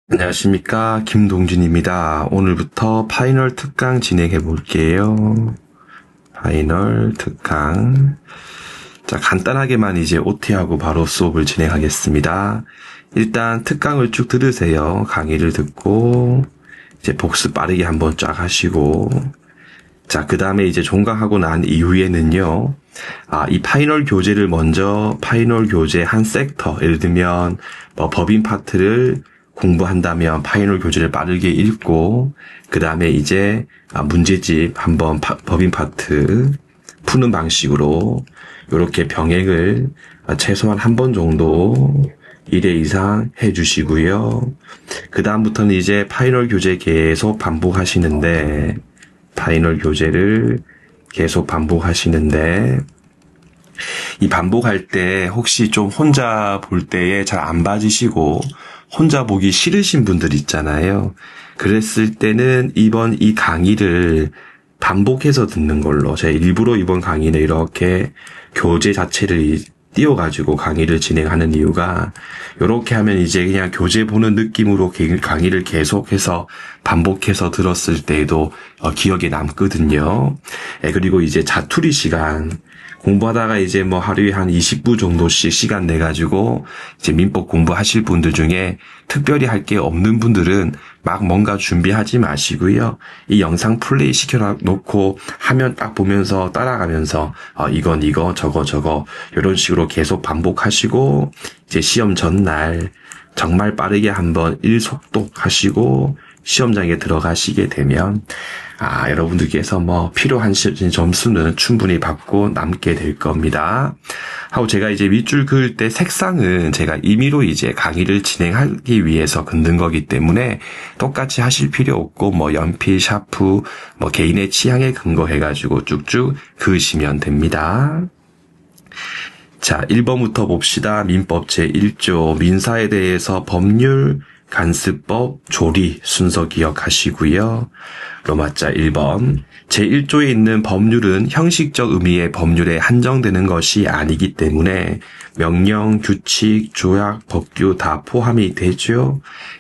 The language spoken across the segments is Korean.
안녕하십니까, 김동준입니다. 오늘부터 파이널 특강 진행해 볼게요. 파이널 특강. 자, 간단하게만 이제 OT하고 바로 수업을 진행하겠습니다. 일단 특강을 쭉 들으세요. 강의를 듣고 이제 복습 빠르게 한번 쫙 하시고, 자, 그 다음에 이제 종강하고 난 이후에는요, 이 파이널 교재를 먼저 파이널 교재 한 섹터, 예를 들면 법인 파트를 공부한다면 파이널 교재를 빠르게 읽고, 그 다음에 이제 문제집 한번 법인 파트 푸는 방식으로 이렇게 병행을 최소한 한 번 정도 1회 이상 해주시고요. 그 다음부터는 이제 파이널 교재 계속 반복하시는데, 파이널 교재를 계속 반복하시는데, 이 반복할 때 혹시 좀 혼자 볼 때에 잘 안 봐지시고 혼자 보기 싫으신 분들 있잖아요. 그랬을 때는 이번 이 강의를 반복해서 듣는 걸로, 제가 일부러 이번 강의는 이렇게 교재 자체를 띄워가지고 강의를 진행하는 이유가, 이렇게 하면 이제 그냥 교재 보는 느낌으로 강의를 계속해서 반복해서 들었을 때에도 기억에 남거든요. 그리고 이제 자투리 시간, 공부하다가 이제 뭐 하루에 한 20분 정도씩 시간 내가지고 이제 민법 공부하실 분들 중에 특별히 할 게 없는 분들은 막 뭔가 준비하지 마시고요. 이 영상 플레이 시켜놓고 화면 딱 보면서 따라가면서 이건 이거 저거 이런 식으로 계속 반복하시고, 이제 시험 전날 정말 빠르게 한번 1속독 하시고 시험장에 들어가시게 되면 여러분들께서 뭐 필요한 점수는 충분히 받고 남게 될 겁니다. 하고 제가 이제 밑줄 그을 때 색상은 제가 임의로 이제 강의를 진행하기 위해서 긋는 거기 때문에 똑같이 하실 필요 없고, 뭐 연필, 샤프, 뭐 개인의 취향에 근거해가지고 쭉쭉 그으시면 됩니다. 자, 1번부터 봅시다. 민법 제1조 민사에 대해서 법률, 간습법, 조리 순서 기억하시고요. 로마자 1번. 제1조에 있는 법률은 형식적 의미의 법률에 한정되는 것이 아니기 때문에 명령, 규칙, 조약, 법규 다 포함이 되죠.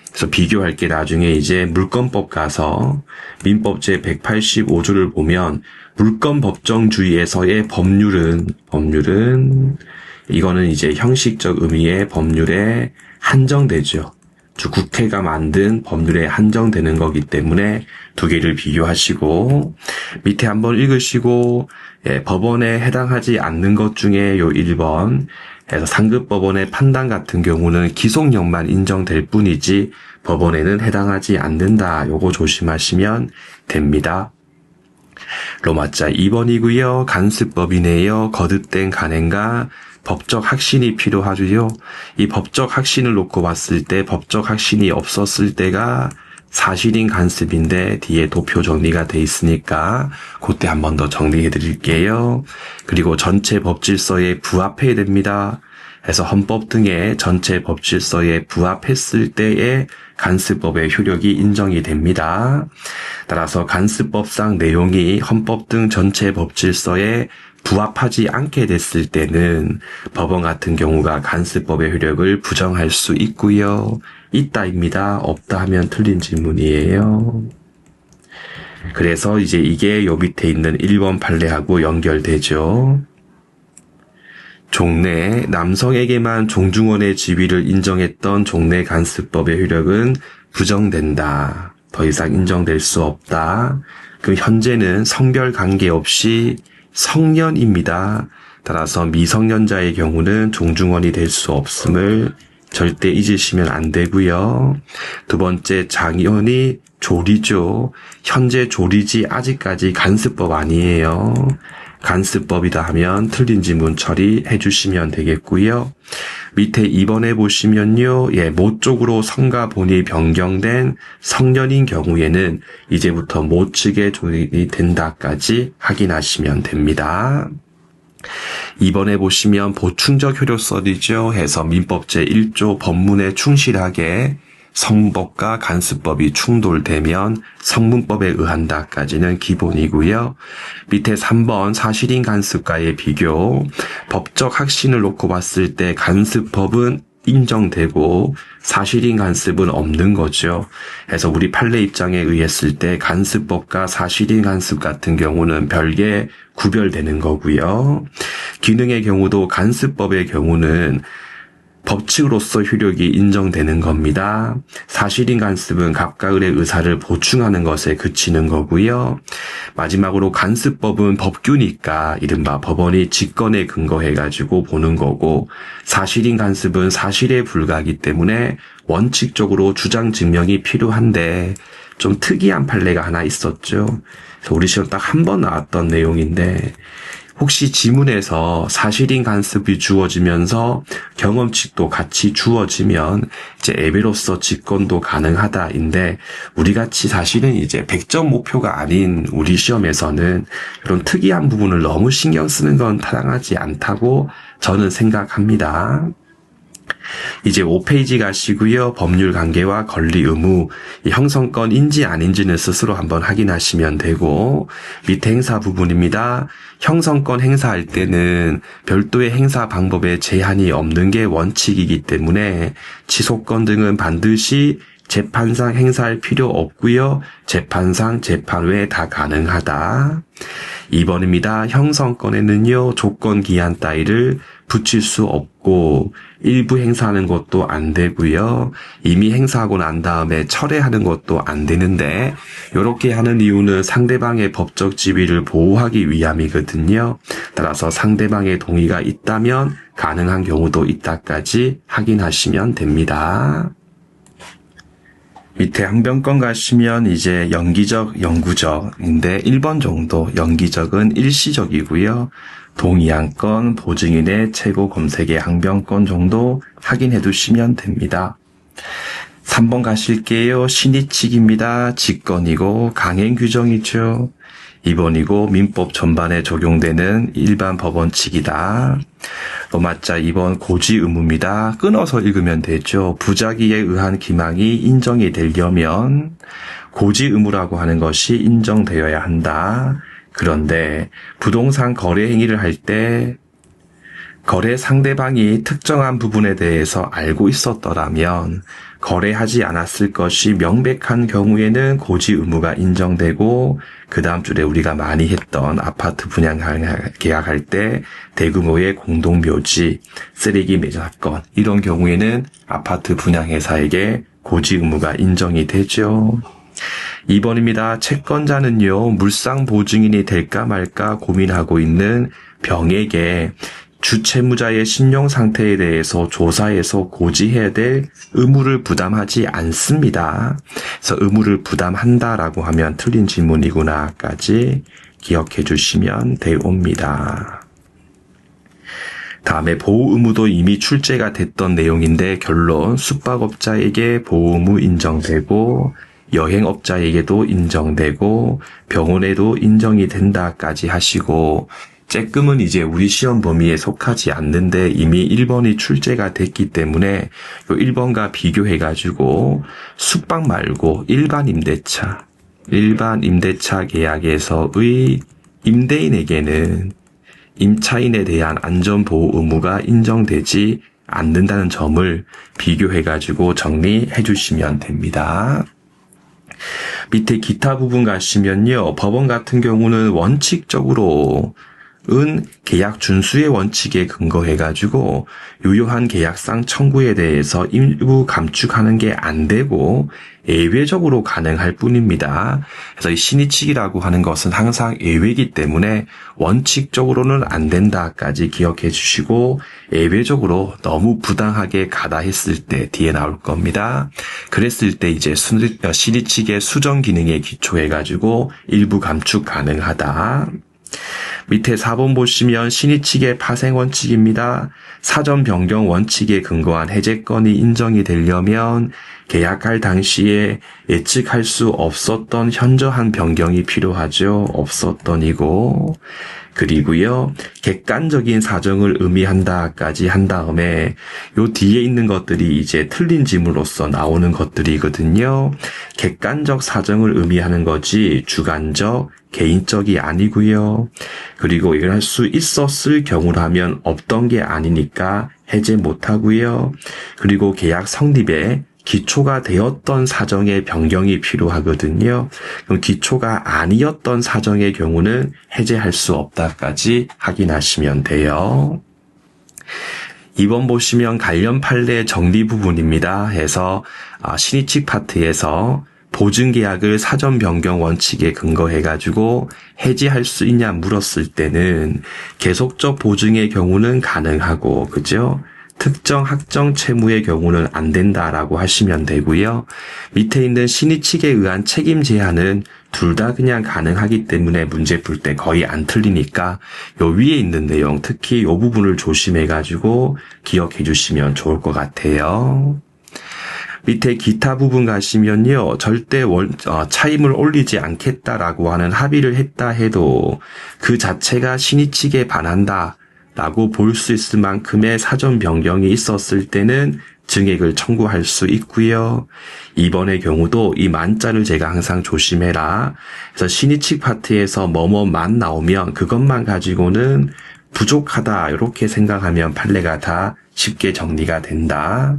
그래서 비교할 게 나중에 이제 물권법 가서 민법 제185조를 보면 물권 법정주의에서의 법률은 이거는 이제 형식적 의미의 법률에 한정되죠. 즉 국회가 만든 법률에 한정되는 거기 때문에 두 개를 비교하시고, 밑에 한번 읽으시고, 법원에 해당하지 않는 것 중에 요 1번 해서 상급 법원의 판단 같은 경우는 기속력만 인정될 뿐이지 법원에는 해당하지 않는다. 요거 조심하시면 됩니다. 로마자 2번이고요. 간습법이네요. 거듭된 간행과 법적 확신이 필요하죠. 이 법적 확신을 놓고 봤을 때 법적 확신이 없었을 때가 사실인 간습인데 뒤에 도표 정리가 돼 있으니까 그때 한 번 더 정리해 드릴게요. 그리고 전체 법질서에 부합해야 됩니다. 그래서 헌법 등의 전체 법질서에 부합했을 때에 간습법의 효력이 인정이 됩니다. 따라서 간습법상 내용이 헌법 등 전체 법질서에 부합하지 않게 됐을 때는 법원 같은 경우가 간습법의 효력을 부정할 수 있고요. 있다입니다. 없다 하면 틀린 질문이에요. 그래서 이제 이게 요 밑에 있는 1번 판례하고 연결되죠. 종래, 남성에게만 종중원의 지위를 인정했던 종래 간습법의 효력은 부정된다. 더 이상 인정될 수 없다. 그럼 현재는 성별 관계없이 성년입니다. 따라서 미성년자의 경우는 종중원이 될 수 없음을 절대 잊으시면 안 되고요. 두 번째, 장현이 조리죠. 현재 조리지 아직까지 간습법 아니에요. 간습법이다 하면 틀린 지문 처리해 주시면 되겠고요. 밑에 2번에 보시면요. 모 쪽으로 성과 본이 변경된 성년인 경우에는 이제부터 모 측의 조립이 된다까지 확인하시면 됩니다. 2번에 보시면 보충적 효력설이죠. 해서 민법 제1조 법문에 충실하게 성법과 간습법이 충돌되면 성문법에 의한다까지는 기본이고요. 밑에 3번 사실인 간습과의 비교. 법적 확신을 놓고 봤을 때 간습법은 인정되고 사실인 간습은 없는 거죠. 그래서 우리 판례 입장에 의했을 때 간습법과 사실인 간습 같은 경우는 별개 구별되는 거고요. 기능의 경우도 간습법의 경우는 법칙으로서 효력이 인정되는 겁니다. 사실인 간습은 각각의 의사를 보충하는 것에 그치는 거고요. 마지막으로 간습법은 법규니까 이른바 법원이 직권에 근거해가지고 보는 거고, 사실인 간습은 사실에 불과하기 때문에 원칙적으로 주장 증명이 필요한데 좀 특이한 판례가 하나 있었죠. 그래서 우리 시험 딱 한 번 나왔던 내용인데, 혹시 지문에서 사실인 간습이 주어지면서 경험칙도 같이 주어지면 이제 예외로서 직권도 가능하다인데, 우리같이 사실은 이제 100점 목표가 아닌 우리 시험에서는 이런 특이한 부분을 너무 신경 쓰는 건 타당하지 않다고 저는 생각합니다. 이제 5페이지 가시고요. 법률 관계와 권리 의무, 형성권인지 아닌지는 스스로 한번 확인하시면 되고, 밑에 행사 부분입니다. 형성권 행사할 때는 별도의 행사 방법에 제한이 없는 게 원칙이기 때문에 취소권 등은 반드시 재판상 행사할 필요 없고요. 재판상 재판 외에 다 가능하다. 2번입니다. 형성권에는요, 조건 기한 따위를 붙일 수 없고 일부 행사하는 것도 안 되고요. 이미 행사하고 난 다음에 철회하는 것도 안 되는데, 이렇게 하는 이유는 상대방의 법적 지위를 보호하기 위함이거든요. 따라서 상대방의 동의가 있다면 가능한 경우도 있다까지 확인하시면 됩니다. 밑에 항변권 가시면 이제 연기적, 영구적인데 1번 정도 연기적은 일시적이고요. 동의한 건 보증인의 최고 검색의 항변권 정도 확인해 두시면 됩니다. 3번 가실게요. 신의칙입니다. 직권이고 강행 규정이죠. 2번이고 민법 전반에 적용되는 일반 법원칙이다. 로마자 2번 고지 의무입니다. 끊어서 읽으면 되죠. 부작위에 의한 기망이 인정이 되려면 고지 의무라고 하는 것이 인정되어야 한다. 그런데 부동산 거래 행위를 할 때 거래 상대방이 특정한 부분에 대해서 알고 있었더라면 거래하지 않았을 것이 명백한 경우에는 고지 의무가 인정되고, 그 다음 줄에 우리가 많이 했던 아파트 분양 계약할 때 대규모의 공동묘지, 쓰레기 매장 사건, 이런 경우에는 아파트 분양회사에게 고지 의무가 인정이 되죠. 2번입니다. 채권자는요, 물상 보증인이 될까 말까 고민하고 있는 병에게 주채무자의 신용 상태에 대해서 조사해서 고지해야 될 의무를 부담하지 않습니다. 그래서 의무를 부담한다라고 하면 틀린 질문이구나까지 기억해 주시면 되옵니다. 다음에 보호 의무도 이미 출제가 됐던 내용인데, 결론 숙박업자에게 보호 의무 인정되고 여행업자에게도 인정되고 병원에도 인정이 된다까지 하시고, 쬐끔은 이제 우리 시험 범위에 속하지 않는데 이미 1번이 출제가 됐기 때문에 이 1번과 비교해가지고 숙박 말고 일반 임대차 계약에서의 임대인에게는 임차인에 대한 안전보호 의무가 인정되지 않는다는 점을 비교해가지고 정리해 주시면 됩니다. 밑에 기타 부분 가시면요, 법원 같은 경우는 원칙적으로 계약 준수의 원칙에 근거해가지고 유효한 계약상 청구에 대해서 일부 감축하는 게 안 되고 예외적으로 가능할 뿐입니다. 그래서 이 신의칙이라고 하는 것은 항상 예외이기 때문에 원칙적으로는 안 된다까지 기억해 주시고, 예외적으로 너무 부당하게 가다 했을 때 뒤에 나올 겁니다. 그랬을 때 이제 신의칙의 수정 기능에 기초해가지고 일부 감축 가능하다. 밑에 4번 보시면 신의칙의 파생 원칙입니다. 사전 변경 원칙에 근거한 해제권이 인정이 되려면 계약할 당시에 예측할 수 없었던 현저한 변경이 필요하죠. 없었던이고, 그리고요, 객관적인 사정을 의미한다까지 한 다음에 요 뒤에 있는 것들이 이제 틀린 지문으로서 나오는 것들이거든요. 객관적 사정을 의미하는 거지 주관적, 개인적이 아니고요. 그리고 이걸 할 수 있었을 경우라면 없던 게 아니니까 해제 못하고요. 그리고 계약 성립에 기초가 되었던 사정의 변경이 필요하거든요. 그럼 기초가 아니었던 사정의 경우는 해제할 수 없다까지 확인하시면 돼요. 2번 보시면 관련 판례 정리 부분입니다. 해서 신의칙 파트에서 보증계약을 사전 변경 원칙에 근거해가지고 해지할 수 있냐 물었을 때는 계속적 보증의 경우는 가능하고, 그죠? 특정 확정 채무의 경우는 안 된다라고 하시면 되고요. 밑에 있는 신의칙에 의한 책임 제한은 둘 다 그냥 가능하기 때문에 문제 풀 때 거의 안 틀리니까 요 위에 있는 내용, 특히 요 부분을 조심해가지고 기억해 주시면 좋을 것 같아요. 밑에 기타 부분 가시면요. 절대 차임을 올리지 않겠다라고 하는 합의를 했다 해도 그 자체가 신의칙에 반한다 라고 볼 수 있을 만큼의 사전 변경이 있었을 때는 증액을 청구할 수 있고요. 이번의 경우도 이 만자를 제가 항상 조심해라. 그래서 신의칙 파트에서 뭐뭐만 나오면 그것만 가지고는 부족하다 이렇게 생각하면 판례가 다 쉽게 정리가 된다.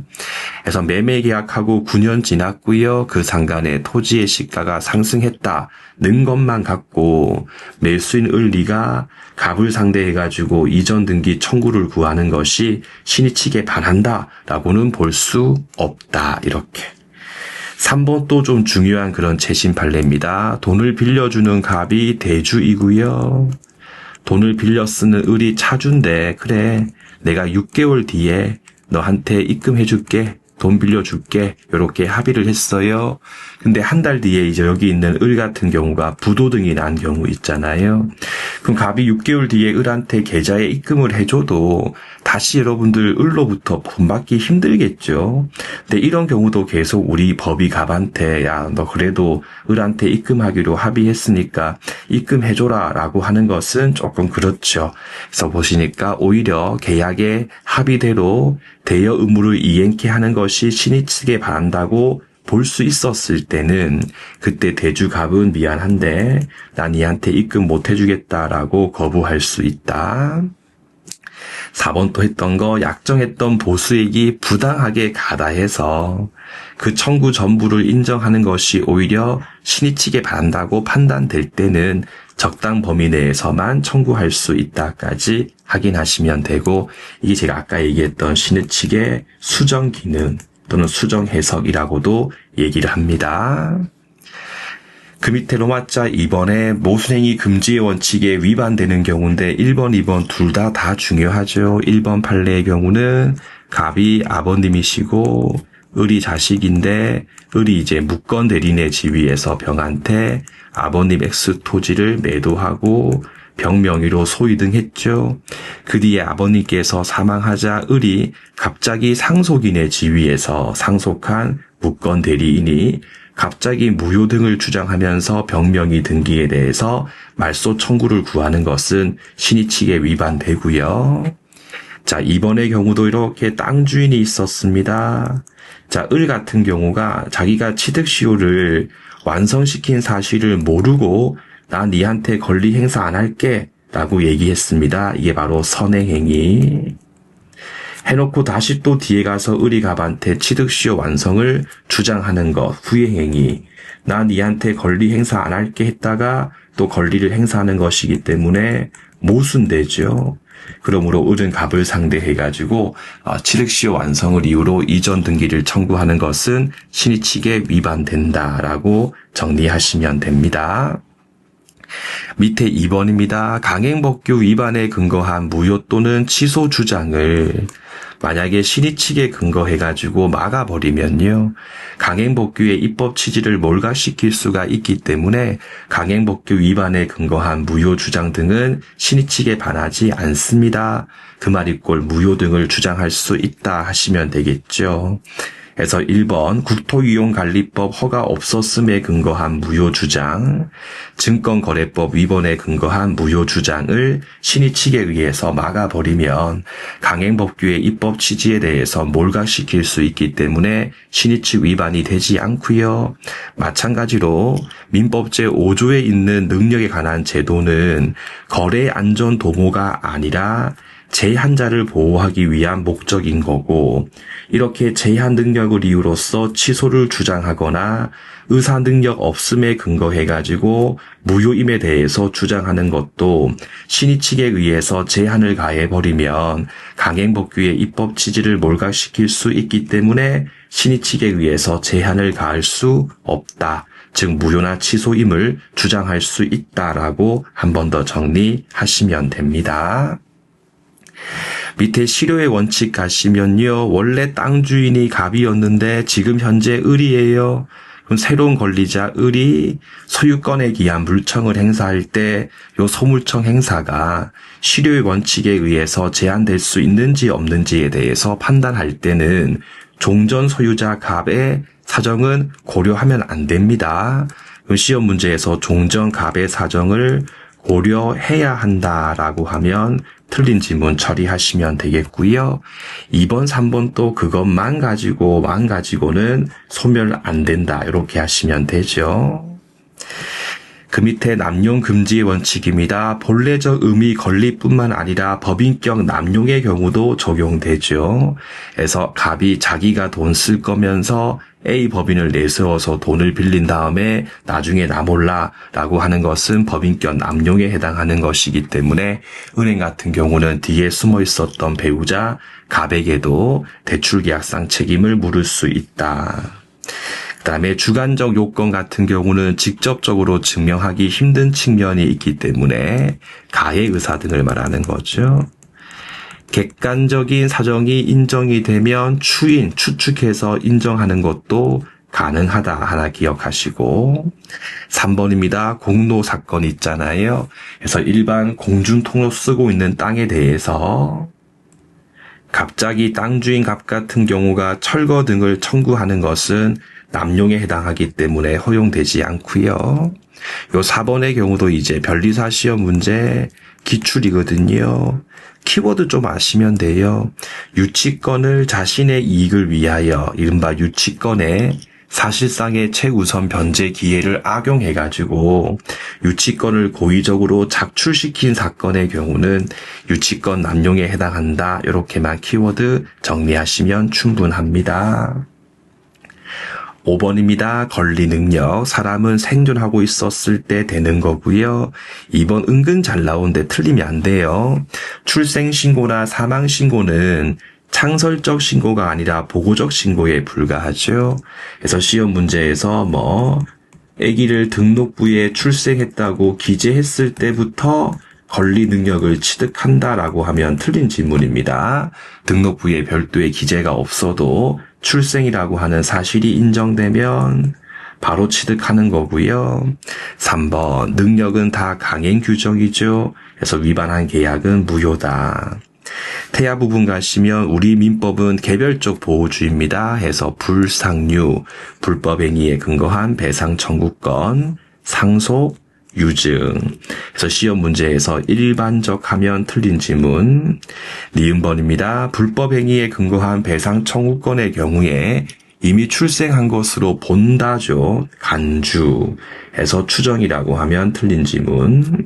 그래서 매매 계약하고 9년 지났고요. 그 상간에 토지의 시가가 상승했다는 것만 갖고 매수인을 네가 갑을 상대해가지고 이전 등기 청구를 구하는 것이 신의칙에 반한다라고는 볼 수 없다. 이렇게. 3번 또 좀 중요한 그런 재심 판례입니다. 돈을 빌려주는 갑이 대주이고요. 돈을 빌려 쓰는 을이 차주인데, 그래, 내가 6개월 뒤에 너한테 입금해줄게, 돈 빌려줄게, 이렇게 합의를 했어요. 근데 한 달 뒤에 이제 여기 있는 을 같은 경우가 부도등이 난 경우 있잖아요. 그럼 갑이 6개월 뒤에 을한테 계좌에 입금을 해줘도 다시 여러분들 을로부터 돈 받기 힘들겠죠. 근데 이런 경우도 계속 우리 법이 갑한테 야, 너 그래도 을한테 입금하기로 합의했으니까 입금해줘라 라고 하는 것은 조금 그렇죠. 그래서 보시니까 오히려 계약의 합의대로 대여 의무를 이행케 하는 것이 신의칙에 반한다고 볼 수 있었을 때는 그때 대주갑은 미안한데 난 이한테 입금 못 해주겠다라고 거부할 수 있다. 4번 또 했던 거 약정했던 보수액이 부당하게 가다해서 그 청구 전부를 인정하는 것이 오히려 신의칙에 반한다고 판단될 때는 적당 범위 내에서만 청구할 수 있다까지 확인하시면 되고, 이게 제가 아까 얘기했던 신의칙의 수정 기능 또는 수정 해석이라고도 얘기를 합니다. 그 밑에 로마자 2번에 모순행위 금지의 원칙에 위반되는 경우인데 1번, 2번 둘 다 중요하죠. 1번 판례의 경우는 갑이 아버님이시고 을이 자식인데 을이 이제 무권 대리인의 지위에서 병한테 아버님 X 토지를 매도하고 병 명의로 소유 등 했죠. 그 뒤에 아버님께서 사망하자 을이 갑자기 상속인의 지위에서 상속한 무권 대리인이 갑자기 무효 등을 주장하면서 병명의 등기에 대해서 말소 청구를 구하는 것은 신의칙에 위반되고요. 자, 이번의 경우도 이렇게 땅 주인이 있었습니다. 자, 을 같은 경우가 자기가 취득시효를 완성시킨 사실을 모르고 나 니한테 권리 행사 안 할게 라고 얘기했습니다. 이게 바로 선행행위. 해놓고 다시 또 뒤에 가서 을이 갑한테 취득시효 완성을 주장하는 것, 후행행위. 나 니한테 권리 행사 안 할게 했다가 또 권리를 행사하는 것이기 때문에 모순되죠. 그러므로 을은 갑을 상대해가지고 취득시효 완성을 이유로 이전 등기를 청구하는 것은 신의칙에 위반된다라고 정리하시면 됩니다. 밑에 2번입니다. 강행법규 위반에 근거한 무효 또는 취소 주장을 만약에 신의칙에 근거해가지고 막아버리면요, 강행법규의 입법 취지를 몰각시킬 수가 있기 때문에 강행법규 위반에 근거한 무효 주장 등은 신의칙에 반하지 않습니다. 그 말이꼴 무효 등을 주장할 수 있다 하시면 되겠죠. 그래서 1번 국토이용관리법 허가 없었음에 근거한 무효 주장, 증권거래법 위반에 근거한 무효 주장을 신의칙에 의해서 막아버리면 강행법규의 입법 취지에 대해서 몰각시킬 수 있기 때문에 신의칙 위반이 되지 않고요. 마찬가지로 민법 제5조에 있는 능력에 관한 제도는 거래 안전 도모가 아니라 제한자를 보호하기 위한 목적인 거고, 이렇게 제한 능력을 이유로서 취소를 주장하거나 의사 능력 없음에 근거해가지고 무효임에 대해서 주장하는 것도 신의 측에 의해서 제한을 가해버리면 강행법규의 입법 취지를 몰각시킬 수 있기 때문에 신의 측에 의해서 제한을 가할 수 없다. 즉 무효나 취소임을 주장할 수 있다라고 한 번 더 정리하시면 됩니다. 밑에 실효의 원칙 가시면요. 원래 땅 주인이 갑이었는데 지금 현재 을이에요. 그럼 새로운 권리자 을이 소유권에 기한 물청을 행사할 때 요 소물청 행사가 실효의 원칙에 의해서 제한될 수 있는지 없는지에 대해서 판단할 때는 종전 소유자 갑의 사정은 고려하면 안 됩니다. 시험 문제에서 종전 갑의 사정을 고려해야 한다라고 하면 틀린 지문 처리하시면 되겠고요. 2번, 3번 또 그것만 가지고는 소멸 안 된다. 이렇게 하시면 되죠. 그 밑에 남용 금지의 원칙입니다. 본래적 의미 권리뿐만 아니라 법인격 남용의 경우도 적용되죠. 그래서 갑이 자기가 돈 쓸 거면서 A 법인을 내세워서 돈을 빌린 다음에 나중에 나 몰라라고 하는 것은 법인격 남용에 해당하는 것이기 때문에 은행 같은 경우는 뒤에 숨어 있었던 배우자 갑에게도 대출계약상 책임을 물을 수 있다. 그 다음에 주관적 요건 같은 경우는 직접적으로 증명하기 힘든 측면이 있기 때문에 가해 의사 등을 말하는 거죠. 객관적인 사정이 인정이 되면 추측해서 인정하는 것도 가능하다 하나 기억하시고 3번입니다. 공로 사건 있잖아요. 그래서 일반 공중통로 쓰고 있는 땅에 대해서 갑자기 땅 주인 갑 같은 경우가 철거 등을 청구하는 것은 남용에 해당하기 때문에 허용되지 않고요. 요 4번의 경우도 이제 변리사 시험 문제 기출이거든요. 키워드 좀 아시면 돼요. 유치권을 자신의 이익을 위하여 이른바 유치권에 사실상의 최우선 변제 기회를 악용해가지고 유치권을 고의적으로 작출시킨 사건의 경우는 유치권 남용에 해당한다. 이렇게만 키워드 정리하시면 충분합니다. 5번입니다. 권리 능력. 사람은 생존하고 있었을 때 되는 거고요. 2번 은근 잘 나오는데 틀리면 안 돼요. 출생신고나 사망신고는 창설적 신고가 아니라 보고적 신고에 불과하죠. 그래서 시험 문제에서 아기를 등록부에 출생했다고 기재했을 때부터 권리 능력을 취득한다라고 하면 틀린 질문입니다. 등록부에 별도의 기재가 없어도 출생이라고 하는 사실이 인정되면 바로 취득하는 거고요. 3번 능력은 다 강행 규정이죠. 그래서 위반한 계약은 무효다. 태아 부분 가시면 우리 민법은 개별적 보호주의입니다. 해서 불상류, 불법행위에 근거한 배상 청구권, 상속, 유증. 그래서 시험 문제에서 일반적 하면 틀린 지문. 니은번입니다. 불법행위에 근거한 배상 청구권의 경우에 이미 출생한 것으로 본다죠. 간주. 해서 추정이라고 하면 틀린 지문.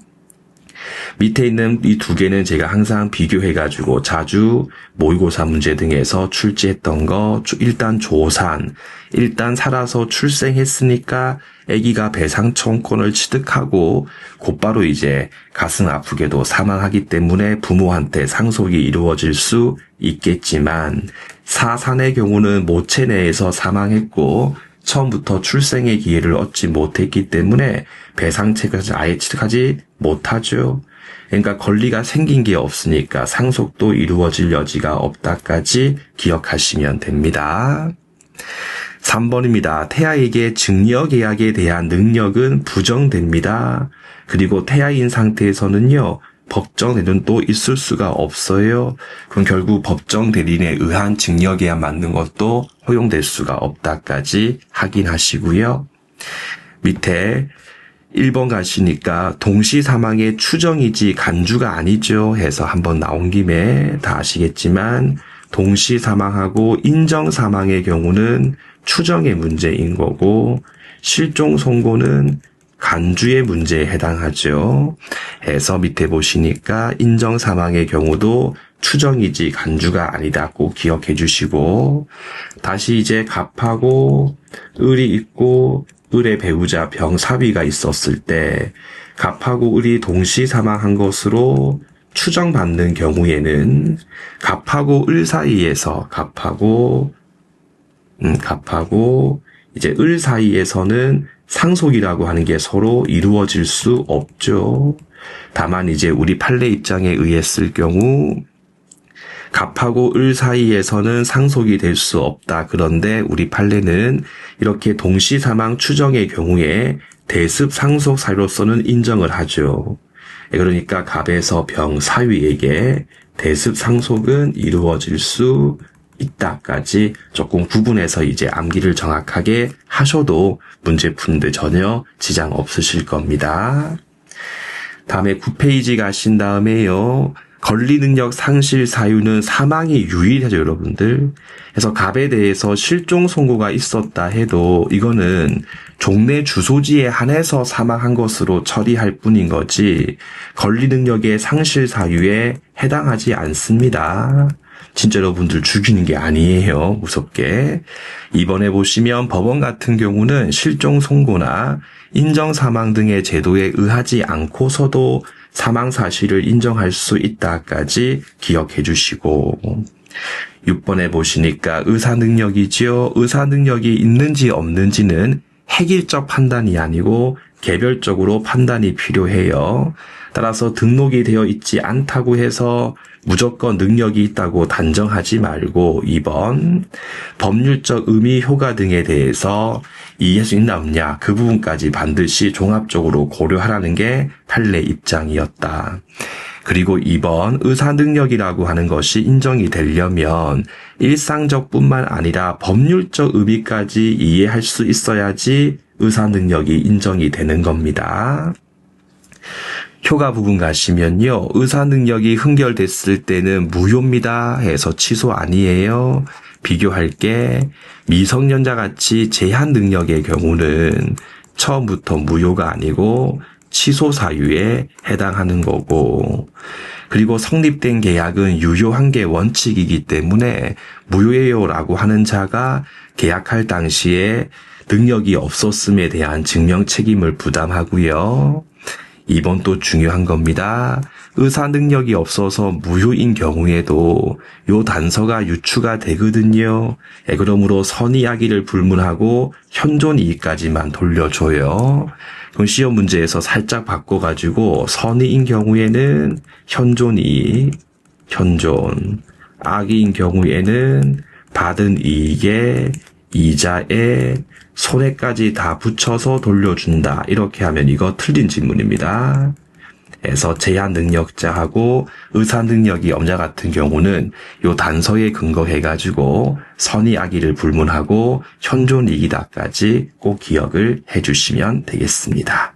밑에 있는 이 두 개는 제가 항상 비교해가지고 자주 모의고사 문제 등에서 출제했던 거. 일단 조산. 일단 살아서 출생했으니까 아기가 배상 청구권을 취득하고 곧바로 이제 가슴 아프게도 사망하기 때문에 부모한테 상속이 이루어질 수 있겠지만 사산의 경우는 모체 내에서 사망했고 처음부터 출생의 기회를 얻지 못했기 때문에 배상책을 아예 취득하지 못하죠. 그러니까 권리가 생긴 게 없으니까 상속도 이루어질 여지가 없다까지 기억하시면 됩니다. 3번입니다. 태아에게 증여계약에 대한 능력은 부정됩니다. 그리고 태아인 상태에서는요. 법정 대리는 또 있을 수가 없어요. 그럼 결국 법정 대리인에 의한 증여계약 맞는 것도 허용될 수가 없다까지 확인하시고요. 밑에 1번 가시니까 동시 사망의 추정이지 간주가 아니죠 해서 한번 나온 김에 다 아시겠지만 동시 사망하고 인정 사망의 경우는 추정의 문제인 거고 실종 선고는 간주의 문제에 해당하죠. 해서 밑에 보시니까 인정 사망의 경우도 추정이지 간주가 아니다. 꼭 기억해 주시고, 다시 이제 갑하고 을이 있고 을의 배우자 병사위가 있었을 때 갑하고 을이 동시 사망한 것으로 추정받는 경우에는 갑하고 을 사이에서 갑하고 이제 을 사이에서는 상속이라고 하는 게 서로 이루어질 수 없죠. 다만 이제 우리 판례 입장에 의했을 경우 갑하고 을 사이에서는 상속이 될 수 없다. 그런데 우리 판례는 이렇게 동시 사망 추정의 경우에 대습 상속 사유로서는 인정을 하죠. 그러니까 갑에서 병 사위에게 대습 상속은 이루어질 수 있다까지 조금 구분해서 이제 암기를 정확하게 하셔도 문제 푸는데 전혀 지장 없으실 겁니다. 다음에 9페이지 가신 다음에요. 권리 능력 상실 사유는 사망이 유일하죠, 여러분들. 그래서 갑에 대해서 실종 선고가 있었다 해도 이거는 종래 주소지에 한해서 사망한 것으로 처리할 뿐인 거지 권리 능력의 상실 사유에 해당하지 않습니다. 진짜 여러분들 죽이는 게 아니에요. 무섭게. 이번에 보시면 법원 같은 경우는 실종 선고나 인정 사망 등의 제도에 의하지 않고서도 사망 사실을 인정할 수 있다까지 기억해 주시고 6번에 보시니까 의사 능력이지요. 의사 능력이 있는지 없는지는 획일적 판단이 아니고 개별적으로 판단이 필요해요. 따라서 등록이 되어 있지 않다고 해서 무조건 능력이 있다고 단정하지 말고 2번 법률적 의미 효과 등에 대해서 이해할 수 있나 없냐 그 부분까지 반드시 종합적으로 고려하라는 게 판례 입장이었다. 그리고 2번 의사 능력이라고 하는 것이 인정이 되려면 일상적 뿐만 아니라 법률적 의미까지 이해할 수 있어야지 의사 능력이 인정이 되는 겁니다. 효과 부분 가시면요. 의사 능력이 흥결됐을 때는 무효입니다 해서 취소 아니에요. 비교할 게 미성년자 같이 제한 능력의 경우는 처음부터 무효가 아니고 취소 사유에 해당하는 거고 그리고 성립된 계약은 유효한 게 원칙이기 때문에 무효예요라고 하는 자가 계약할 당시에 능력이 없었음에 대한 증명 책임을 부담하고요. 2번 또 중요한 겁니다. 의사 능력이 없어서 무효인 경우에도 요 단서가 유추가 되거든요. 그러므로 선의악의를 불문하고 현존 이익까지만 돌려줘요. 그럼 시험 문제에서 살짝 바꿔가지고 선의인 경우에는 현존 이익, 현존, 악의인 경우에는 받은 이익에 이자에 손해까지 다 붙여서 돌려준다. 이렇게 하면 이거 틀린 질문입니다. 그래서 제한 능력자하고 의사 능력이 없냐 같은 경우는 요 단서에 근거해가지고 선의 악의를 불문하고 현존 이익이다까지 꼭 기억을 해주시면 되겠습니다.